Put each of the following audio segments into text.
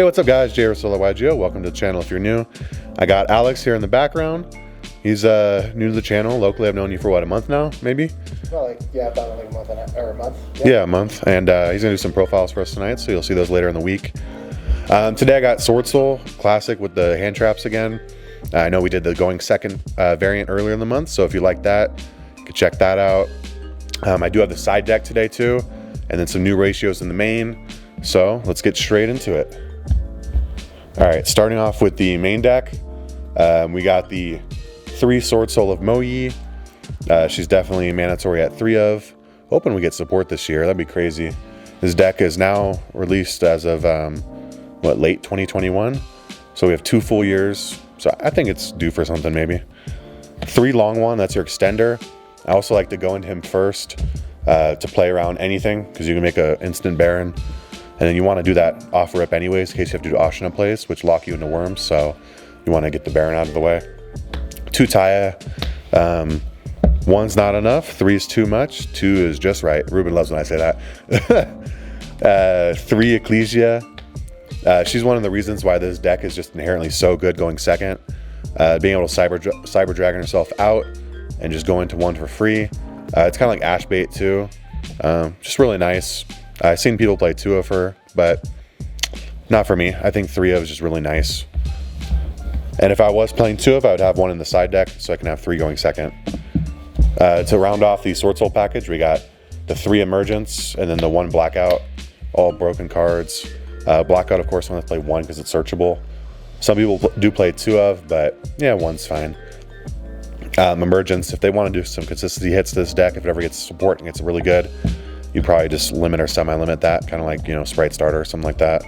what's up guys, YUGIOH. Welcome to the channel if you're new. I got Alex here in the background. He's new to the channel. Locally, I've known you for what, a month now, maybe? Well, about like a month or a month. Yeah, a month. And he's gonna do some profiles for us tonight, so you'll see those later in the week. Today I got Swordsoul Classic with the hand traps again. I know we did the going second variant earlier in the month, so if you like that, you can check that out. I do have the side deck today too, and then some new ratios in the main. So let's get straight into it. All right, starting off with the main deck, we got the 3 Swordsoul of Moyi. She's definitely mandatory at 3 of. Hoping we get support this year. That'd be crazy. This deck is now released as of late 2021. So we have 2 full years. So I think it's due for something maybe. 3 long one. That's your extender. I also like to go into him first to play around anything because you can make an instant Baron. And then you want to do that off rip anyways in case you have to do Ashina plays, which lock you into worms. So you want to get the Baron out of the way. 2 Taya. 1's not enough. 3 is too much. 2 is just right. Ruben loves when I say that. 3 Ecclesia. She's one of the reasons why this deck is just inherently so good going second. Being able to cyber dragon herself out and just go into 1 for free. It's kind of like Ash Bait too. Just really nice. I've seen people play 2 of her, but not for me. I think 3 of is just really nice. And if I was playing 2 of, I would have 1 in the side deck so I can have 3 going second. To round off the Swordsoul package, we got the 3 Emergence and then the 1 Blackout, all broken cards. Blackout, of course, only play 1 because it's searchable. Some people do play 2 of, but yeah, 1's fine. Emergence, if they want to do some consistency hits to this deck, if it ever gets support and gets really good, you'd probably just limit or semi-limit that, kind of like, you know, Sprite Starter or something like that.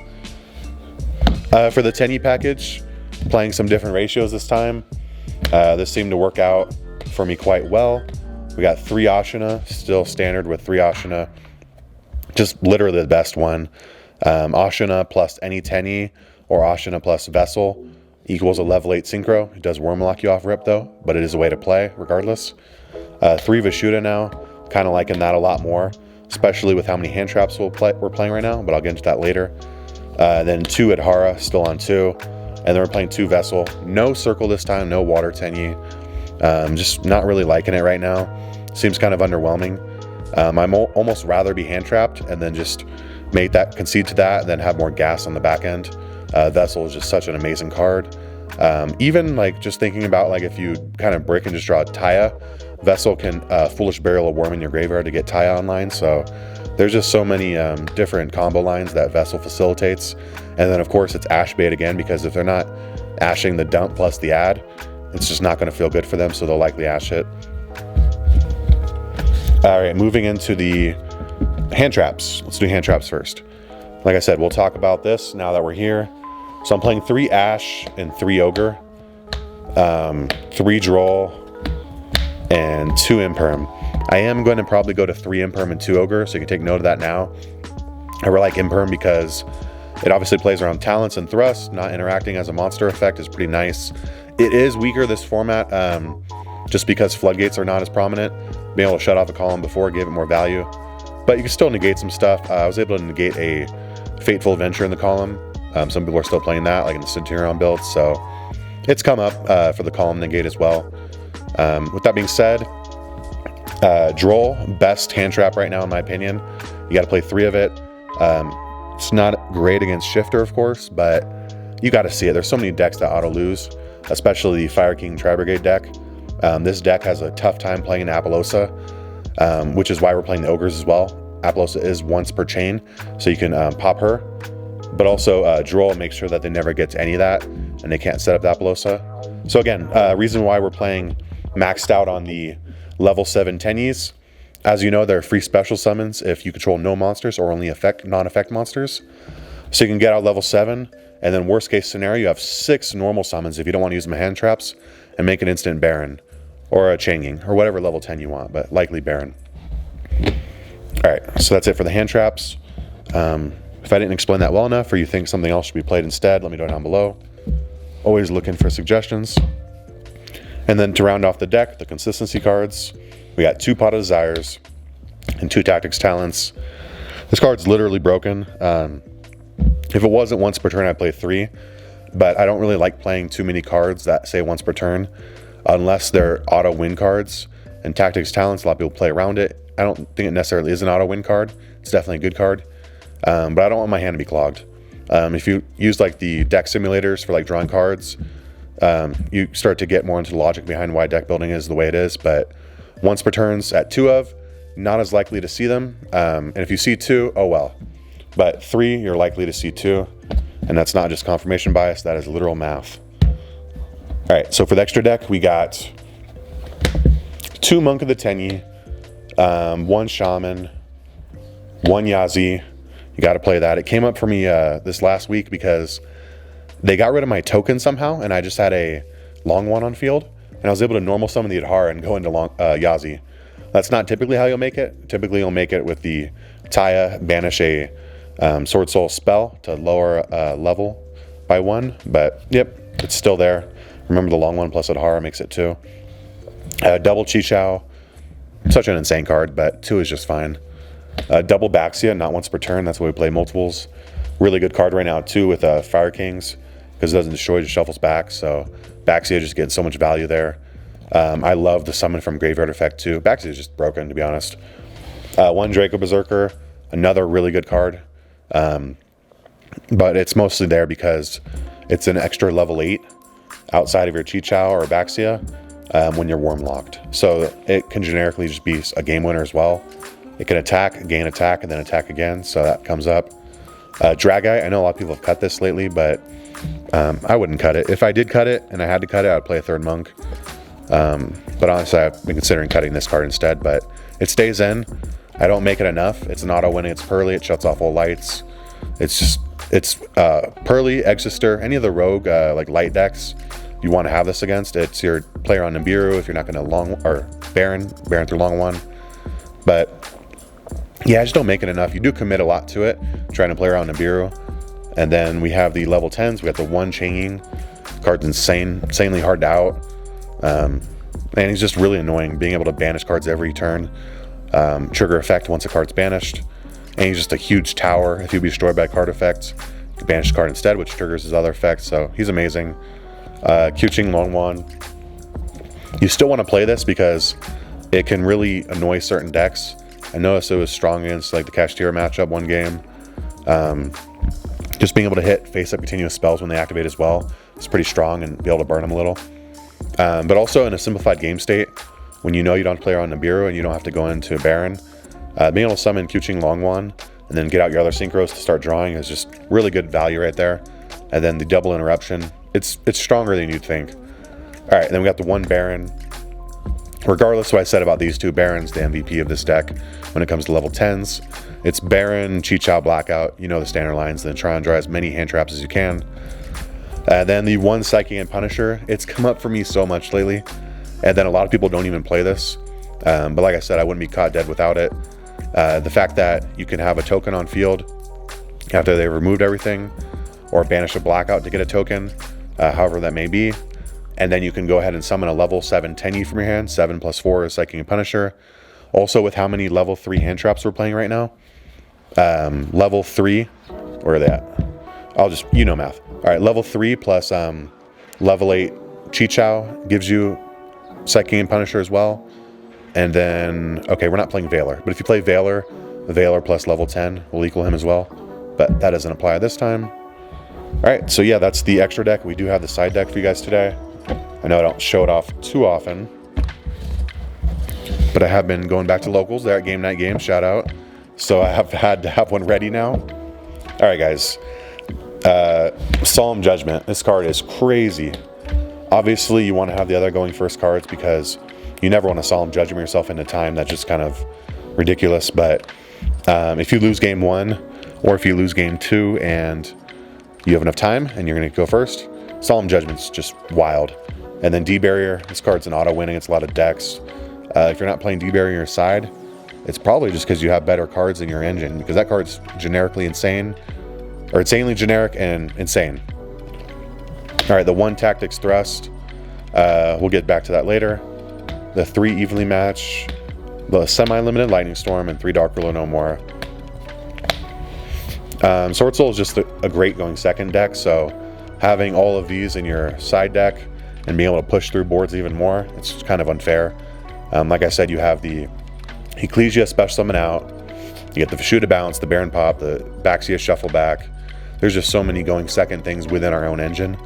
For the Tenyi package, playing some different ratios this time. This seemed to work out for me quite well. We got 3 Ashina, still standard with 3 Ashina. Just literally the best one. Ashina plus any Tenyi or Ashina plus Vessel equals a level 8 synchro. It does worm lock you off rip though, but it is a way to play regardless. 3 Vishuddha now, kind of liking that a lot more, especially with how many hand traps we're playing right now, but I'll get into that later. Then 2 Adhara, still on 2. And then we're playing 2 Vessel. No circle this time, no water Tenyi. Just not really liking it right now. Seems kind of underwhelming. I'm almost rather be hand trapped and then just make that, concede to that, and then have more gas on the back end. Vessel is just such an amazing card. Even like just thinking about like if you kind of brick and just draw Taya, Vessel can Foolish Burial a Worm in your graveyard to get Taya online. So there's just so many different combo lines that Vessel facilitates. And then of course it's Ash Bait again, because if they're not ashing the dump plus the add, it's just not going to feel good for them, so they'll likely ash it. All right, moving into the hand traps. Let's do hand traps first. Like I said, we'll talk about this now that we're here. So I'm playing 3 Ash and 3 Ogre, 3 Droll, and 2 Imperm. I am going to probably go to 3 Imperm and 2 Ogre, so you can take note of that now. I really like Imperm because it obviously plays around talents and thrust. Not interacting as a monster effect is pretty nice. It is weaker this format, just because floodgates are not as prominent. Being able to shut off a column before gave it more value, but you can still negate some stuff. I was able to negate a Fateful Adventure in the column. Some people are still playing that, like in the Centurion build, so it's come up for the column negate as well. With that being said, Droll, best hand trap right now in my opinion. You got to play 3 of it. It's not great against Shifter, of course, but you got to see it. There's so many decks that auto lose, especially the Fire King Tri-Brigade deck. This deck has a tough time playing Appaloosa, which is why we're playing the Ogres as well. Appaloosa is once per chain, so you can pop her, but also Droll makes sure that they never get to any of that, and they can't set up the Appaloosa. So again, reason why we're playing maxed out on the level 7 Tenyis. As you know, there are free special summons if you control no monsters or only non-effect monsters. So you can get out level 7, and then worst case scenario, you have 6 normal summons if you don't want to use them in hand traps, and make an instant Baron, or a Changing, or whatever level 10 you want, but likely Baron. Alright, so that's it for the hand traps. If I didn't explain that well enough, or you think something else should be played instead, let me know down below. Always looking for suggestions. And then to round off the deck, the consistency cards, we got 2 Pot of Desires and 2 Tactics Talents. This card's literally broken. If it wasn't once per turn, I'd play 3, but I don't really like playing too many cards that say once per turn, unless they're auto win cards. And Tactics Talents, a lot of people play around it. I don't think it necessarily is an auto win card. It's definitely a good card, but I don't want my hand to be clogged. If you use like the deck simulators for like drawing cards, you start to get more into the logic behind why deck building is the way it is. But once per turns at 2 of, not as likely to see them. And if you see 2, oh well. But 3, you're likely to see 2. And that's not just confirmation bias, that is literal math. All right, so for the extra deck, we got 2 Monk of the Tenyi, 1 Shaman, 1 Yazi. You got to play that. It came up for me this last week because they got rid of my token somehow, and I just had a long one on field, and I was able to normal summon the Adhara and go into Yazi. That's not typically how you'll make it. Typically, you'll make it with the Taya, banish a Swordsoul spell to lower level by 1, but yep, it's still there. Remember, the long one plus Adhara makes it 2. Double Chichao, such an insane card, but 2 is just fine. Double Baxia, not once per turn. That's why we play multiples. Really good card right now too with Fire Kings, because it doesn't destroy, just shuffles back. So Baxia just getting so much value there. I love the summon from graveyard effect too. Baxia is just broken, to be honest. 1 Draco Berserker, another really good card, but it's mostly there because it's an extra level 8 outside of your Chichao or Baxia when you're warm locked. So it can generically just be a game winner as well. It can attack, gain attack, and then attack again, so that comes up. Drageye, I know a lot of people have cut this lately, but I wouldn't cut it. If I did cut it, and I had to cut it, I'd play a 3rd Monk. But honestly, I've been considering cutting this card instead, but it stays in. I don't make it enough. It's an auto-winning, it's Pearly, it shuts off all lights. It's Pearly, Exeter, any of the rogue like light decks you want to have this against. It's your player on Nibiru if you're not going to long, or Baron through long one. But yeah, I just don't make it enough. You do commit a lot to it, trying to play around Nibiru. And then we have the level 10s. We got the 1 Changing. Card's insanely hard to out. And he's just really annoying, being able to banish cards every turn. Trigger effect once a card's banished. And he's just a huge tower. If you be destroyed by a card effect, you can banish the card instead, which triggers his other effects. So he's amazing. Q-Ching Longwan. You still want to play this because it can really annoy certain decks. I noticed it was strong against like the Kashtira matchup one game. Just being able to hit face-up continuous spells when they activate as well is pretty strong, and be able to burn them a little. But also in a simplified game state, when you know you don't play on Nibiru and you don't have to go into Baron, being able to summon Q-Ching Longwan and then get out your other synchros to start drawing is just really good value right there. And then the double interruption, it's stronger than you'd think. All right, then we got the 1 Baron. Regardless of what I said about these 2, Baron's the MVP of this deck when it comes to level 10s. It's Baron, Chichao, Blackout. You know the standard lines. Then try and draw as many hand traps as you can. Then the 1 Psychic and Punisher. It's come up for me so much lately. And then a lot of people don't even play this. But like I said, I wouldn't be caught dead without it. The fact that you can have a token on field after they've removed everything, or banish a Blackout to get a token, however that may be. And then you can go ahead and summon a level 7 Tenyi from your hand. 7 plus 4 is Psychic and Punisher. Also, with how many level 3 hand traps we're playing right now. Level 3, where are they at? I'll just, you know math. All right, level 3 plus level 8 Chichao gives you Psychic and Punisher as well. And then, okay, we're not playing Valor. But if you play Valor, Valor plus level 10 will equal him as well. But that doesn't apply this time. All right, so yeah, that's the extra deck. We do have the side deck for you guys today. I know I don't show it off too often, but I have been going back to locals. They're at Game Night Games, shout out. So I have had to have one ready now. All right, guys. Solemn Judgment. This card is crazy. Obviously, you want to have the other going first cards because you never want to Solemn Judgment yourself into time. That's just kind of ridiculous. But if you lose game 1, or if you lose game 2 and you have enough time and you're going to go first, Solemn Judgment's just wild. And then D-Barrier, this card's an auto-win against a lot of decks. If you're not playing D-Barrier on your side, it's probably just because you have better cards in your engine, because that card's generically insane, or insanely generic and insane. All right, the 1 Tactics Thrust, we'll get back to that later. The 3 Evenly Match, the Semi-Limited Lightning Storm, and 3 Dark Ruler No More. Swordsoul is just a great going second deck, so having all of these in your side deck and being able to push through boards even more, it's kind of unfair. Like I said, you have the Ecclesia special summon out, you get the Fashuda bounce, the Baron pop, the Baxia shuffle back. There's just so many going second things within our own engine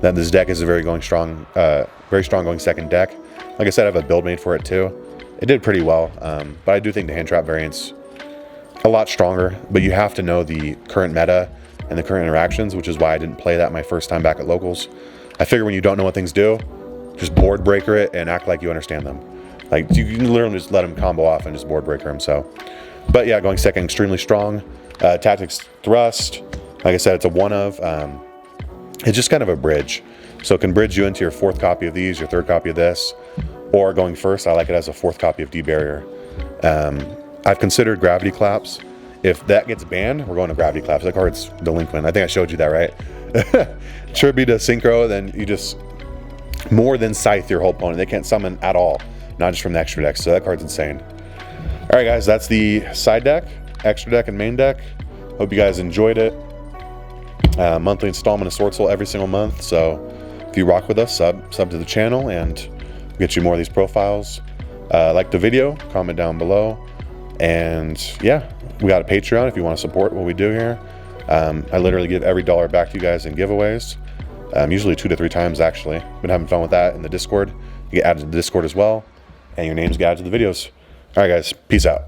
that this deck is a very strong going second deck. Like I said, I have a build made for it too. It did pretty well, but I do think the hand trap variant's a lot stronger, but you have to know the current meta and the current interactions, which is why I didn't play that my first time back at locals. I figure when you don't know what things do, just board breaker it and act like you understand them. Like, you can literally just let them combo off and just board breaker them. So, but yeah, going second, extremely strong. Tactics thrust, like I said, it's a one of. It's just kind of a bridge. So it can bridge you into your fourth copy of these, your third copy of this, or going first, I like it as a fourth copy of D-Barrier. I've considered Gravity Claps. If that gets banned, we're going to Gravity Claps. That card's delinquent. I think I showed you that, right? Tribute to Synchro, then you just more than scythe your whole opponent. They can't summon at all, not just from the extra deck. So that card's insane. All right, guys, that's the side deck, extra deck, and main deck. Hope you guys enjoyed it. Monthly installment of Swordsoul every single month. So if you rock with us, sub to the channel, and we'll get you more of these profiles. Like the video, comment down below. And yeah, we got a Patreon if you want to support what we do here. I literally give every dollar back to you guys in giveaways, usually 2 to 3 times actually. Been having fun with that in the Discord. You get added to the Discord as well, and your names get added to the videos. All right, guys, peace out.